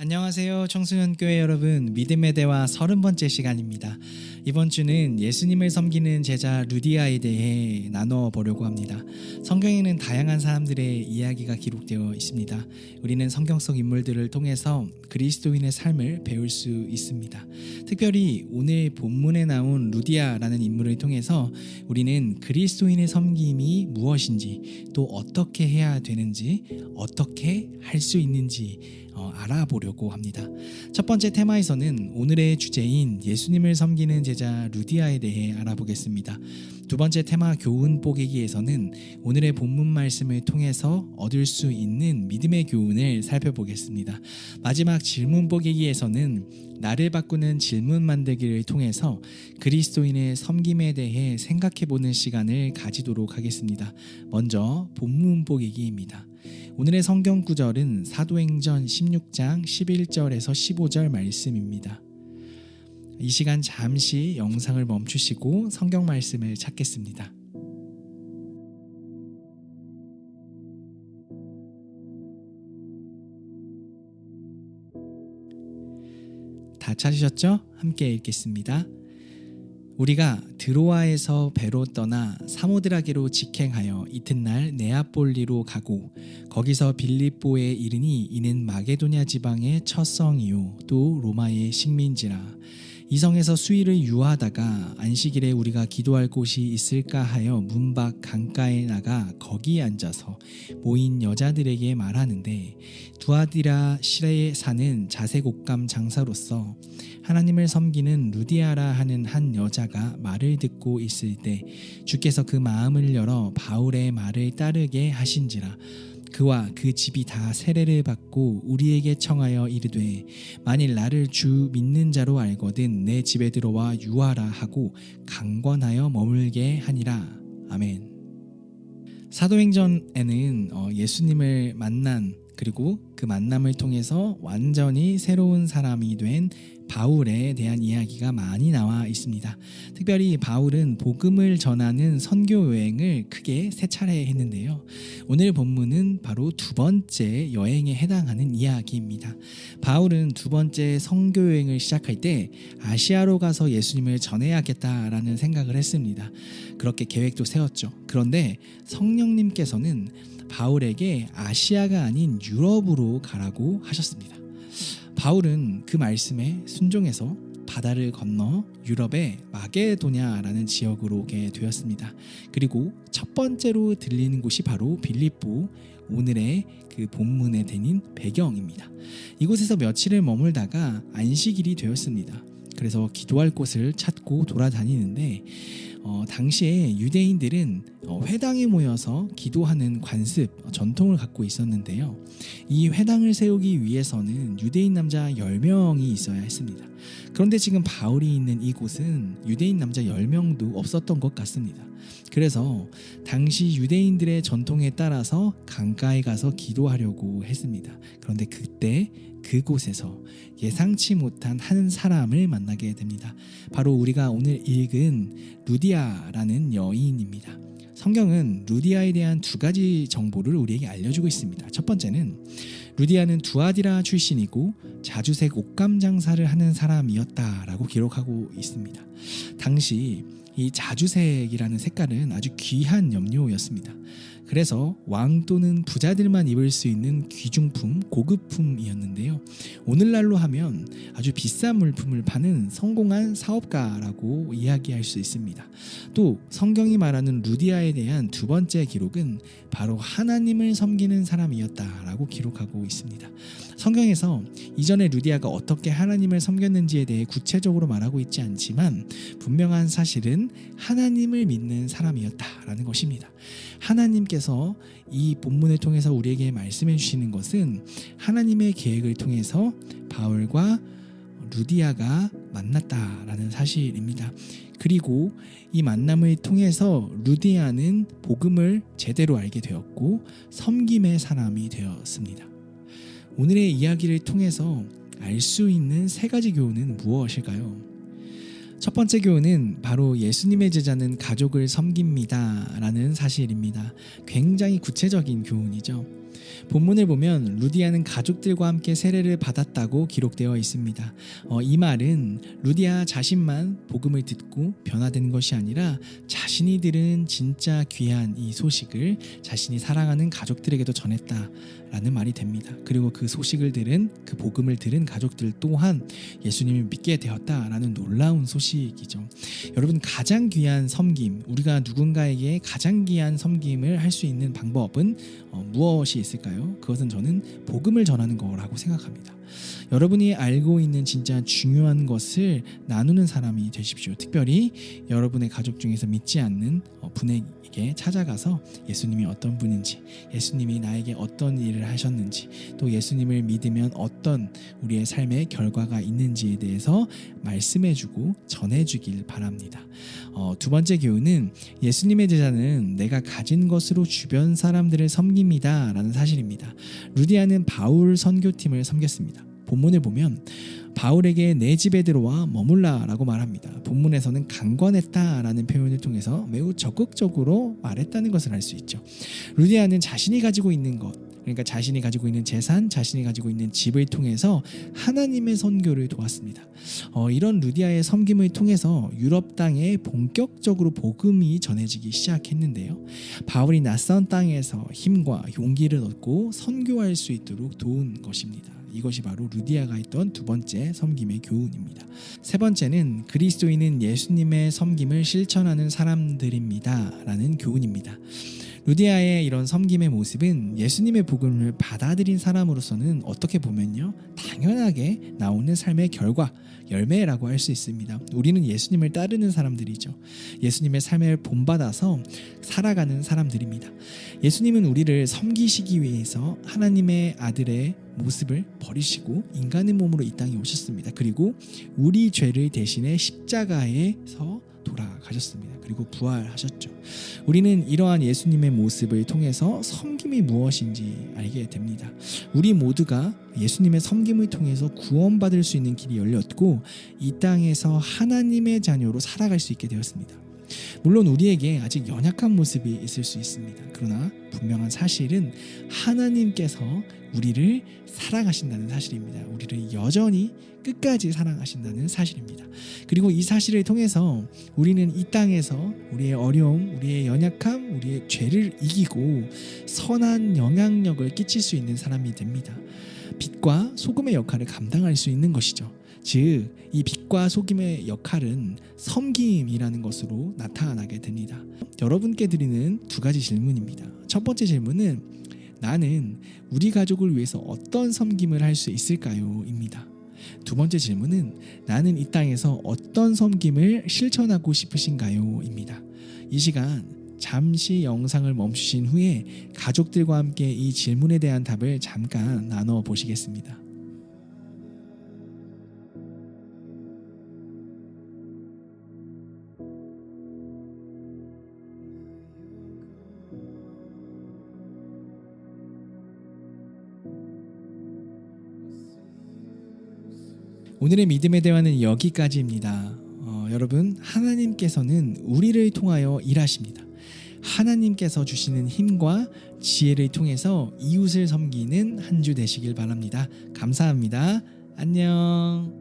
안녕하세요, 청소년교회 여러분. 믿음의 대화 30번째 시간입니다. 이번 주는 예수님을 섬기는 제자 루디아에 대해 나눠보려고 합니다. 성경에는 다양한 사람들의 이야기가 기록되어 있습니다. 우리는 성경 속 인물들을 통해서 그리스도인의 삶을 배울 수 있습니다. 특별히 오늘 본문에 나온 루디아라는 인물을 통해서 우리는 그리스도인의 섬김이 무엇인지, 또 어떻게 해야 되는지, 어떻게 할 수 있는지 알아보려고 합니다. 첫 번째 테마에서는 오늘의 주제인 예수님을 섬기는 제자 루디아에 대해 알아보겠습니다. 두 번째 테마 교훈 뽀개기에서는 오늘의 본문 말씀을 통해서 얻을 수 있는 믿음의 교훈을 살펴보겠습니다. 마지막 질문 뽀개기에서는 나를 바꾸는 질문 만들기를 통해서 그리스도인의 섬김에 대해 생각해보는 시간을 가지도록 하겠습니다. 먼저 본문 뽀개기입니다. 오늘의 성경 구절은 사도행전 16장 11절에서 15절 말씀입니다. 이 시간 잠시 영상을 멈추시고 성경 말씀을 찾겠습니다. 다 찾으셨죠? 함께 읽겠습니다. 우리가 드로아에서 배로 떠나 사모드라게로 직행하여 이튿날 네아폴리로 가고 거기서 빌립보에 이르니 이는 마게도냐 지방의 첫 성이요 또 로마의 식민지라. 이 성에서 수일을 유하다가 안식일에 우리가 기도할 곳이 있을까 하여 문 밖 강가에 나가 거기 앉아서 모인 여자들에게 말하는데 두아디라 시라에 사는 자색 옷감 장사로서 하나님을 섬기는 루디아라 하는 한 여자가 말을 듣고 있을 때 주께서 그 마음을 열어 바울의 말을 따르게 하신지라. 그와 그 집이 다 세례를 받고 우리에게 청하여 이르되 만일 나를 주 믿는 자로 알거든 내 집에 들어와 유하라 하고 강권하여 머물게 하니라. 아멘. 사도행전에는 예수님을 만난, 그리고 그 만남을 통해서 완전히 새로운 사람이 된 바울에 대한 이야기가 많이 나와 있습니다. 특별히 바울은 복음을 전하는 선교 여행을 크게 3차례 했는데요. 오늘 본문은 바로 두 번째 여행에 해당하는 이야기입니다. 바울은 두 번째 선교 여행을 시작할 때 아시아로 가서 예수님을 전해야겠다라는 생각을 했습니다. 그렇게 계획도 세웠죠. 그런데 성령님께서는 바울에게 아시아가 아닌 유럽으로 가라고 하셨습니다. 바울은 그 말씀에 순종해서 바다를 건너 유럽의 마게도냐라는 지역으로 오게 되었습니다. 그리고 첫 번째로 들리는 곳이 바로 빌립보, 오늘의 그 본문에 대닌 배경입니다. 이곳에서 며칠을 머물다가 안식일이 되었습니다. 그래서 기도할 곳을 찾고 돌아다니는데 당시에 유대인들은 회당에 모여서 기도하는 관습, 전통을 갖고 있었는데요. 이 회당을 세우기 위해서는 유대인 남자 10명이 있어야 했습니다. 그런데 지금 바울이 있는 이곳은 유대인 남자 10명도 없었던 것 같습니다. 그래서 당시 유대인들의 전통에 따라서 강가에 가서 기도하려고 했습니다. 그런데 그때 그곳에서 예상치 못한 한 사람을 만나게 됩니다. 바로 우리가 오늘 읽은 루디아라는 여인입니다. 성경은 루디아에 대한 두 가지 정보를 우리에게 알려주고 있습니다. 첫 번째는 루디아는 두아디라 출신이고 자주색 옷감 장사를 하는 사람이었다라고 기록하고 있습니다. 당시 이 자주색이라는 색깔은 아주 귀한 염료였습니다. 그래서 왕 또는 부자들만 입을 수 있는 귀중품, 고급품이었는데요. 오늘날로 하면 아주 비싼 물품을 파는 성공한 사업가라고 이야기할 수 있습니다. 또 성경이 말하는 루디아에 대한 두 번째 기록은 바로 하나님을 섬기는 사람이었다라고 기록하고 있습니다. 성경에서 이전에 루디아가 어떻게 하나님을 섬겼는지에 대해 구체적으로 말하고 있지 않지만 분명한 사실은 하나님을 믿는 사람이었다라는 것입니다. 하나님께서 이 본문을 통해서 우리에게 말씀해 주시는 것은 하나님의 계획을 통해서 바울과 루디아가 만났다라는 사실입니다. 그리고 이 만남을 통해서 루디아는 복음을 제대로 알게 되었고 섬김의 사람이 되었습니다. 오늘의 이야기를 통해서 알 수 있는 3가지 교훈은 무엇일까요? 첫 번째 교훈은 바로 예수님의 제자는 가족을 섬깁니다 라는 사실입니다. 굉장히 구체적인 교훈이죠. 본문을 보면 루디아는 가족들과 함께 세례를 받았다고 기록되어 있습니다. 이 말은 루디아 자신만 복음을 듣고 변화된 것이 아니라 자신이 들은 진짜 귀한 이 소식을 자신이 사랑하는 가족들에게도 전했다라는 말이 됩니다. 그리고 그 소식을 들은, 그 복음을 들은 가족들 또한 예수님을 믿게 되었다라는 놀라운 소식이죠. 여러분, 가장 귀한 섬김, 우리가 누군가에게 가장 귀한 섬김을 할 수 있는 방법은 무엇이 있을까요? 그것은 저는 복음을 전하는 거라고 생각합니다. 여러분이 알고 있는 진짜 중요한 것을 나누는 사람이 되십시오. 특별히 여러분의 가족 중에서 믿지 않는 분에게 찾아가서 예수님이 어떤 분인지, 예수님이 나에게 어떤 일을 하셨는지, 또 예수님을 믿으면 어떤 우리의 삶의 결과가 있는지에 대해서 말씀해주고 전해주길 바랍니다. 두 번째 교훈은 예수님의 제자는 내가 가진 것으로 주변 사람들을 섬깁니다 라는 사실입니다. 루디아는 바울 선교팀을 섬겼습니다. 본문을 보면 바울에게 내 집에 들어와 머물라 라고 말합니다. 본문에서는 강권했다 라는 표현을 통해서 매우 적극적으로 말했다는 것을 알 수 있죠. 루디아는 자신이 가지고 있는 것, 그러니까 자신이 가지고 있는 재산, 자신이 가지고 있는 집을 통해서 하나님의 선교를 도왔습니다. 이런 루디아의 섬김을 통해서 유럽 땅에 본격적으로 복음이 전해지기 시작했는데요. 바울이 낯선 땅에서 힘과 용기를 얻고 선교할 수 있도록 도운 것입니다. 이것이 바로 루디아가 했던 두 번째 섬김의 교훈입니다. 세 번째는 그리스도인은 예수님의 섬김을 실천하는 사람들입니다 라는 교훈입니다. 루디아의 이런 섬김의 모습은 예수님의 복음을 받아들인 사람으로서는 어떻게 보면요, 당연하게 나오는 삶의 결과, 열매라고 할 수 있습니다. 우리는 예수님을 따르는 사람들이죠. 예수님의 삶을 본받아서 살아가는 사람들입니다. 예수님은 우리를 섬기시기 위해서 하나님의 아들의 모습을 버리시고 인간의 몸으로 이 땅에 오셨습니다. 그리고 우리 죄를 대신해 십자가에서 돌아가셨습니다. 그리고 부활하셨죠. 우리는 이러한 예수님의 모습을 통해서 섬김이 무엇인지 알게 됩니다. 우리 모두가 예수님의 섬김을 통해서 구원받을 수 있는 길이 열렸고 이 땅에서 하나님의 자녀로 살아갈 수 있게 되었습니다. 물론 우리에게 아직 연약한 모습이 있을 수 있습니다. 그러나 분명한 사실은 하나님께서 우리를 사랑하신다는 사실입니다. 우리를 여전히 끝까지 사랑하신다는 사실입니다. 그리고 이 사실을 통해서 우리는 이 땅에서 우리의 어려움, 우리의 연약함, 우리의 죄를 이기고 선한 영향력을 끼칠 수 있는 사람이 됩니다. 빛과 소금의 역할을 감당할 수 있는 것이죠. 즉, 이 빛과 소금의 역할은 섬김이라는 것으로 나타나게 됩니다. 여러분께 드리는 두 가지 질문입니다. 첫 번째 질문은 나는 우리 가족을 위해서 어떤 섬김을 할 수 있을까요? 입니다. 두 번째 질문은 나는 이 땅에서 어떤 섬김을 실천하고 싶으신가요? 입니다. 이 시간 잠시 영상을 멈추신 후에 가족들과 함께 이 질문에 대한 답을 잠깐 나눠 보시겠습니다. 오늘의 믿음의 대화는 여기까지입니다. 여러분, 하나님께서는 우리를 통하여 일하십니다. 하나님께서 주시는 힘과 지혜를 통해서 이웃을 섬기는 한 주 되시길 바랍니다. 감사합니다. 안녕.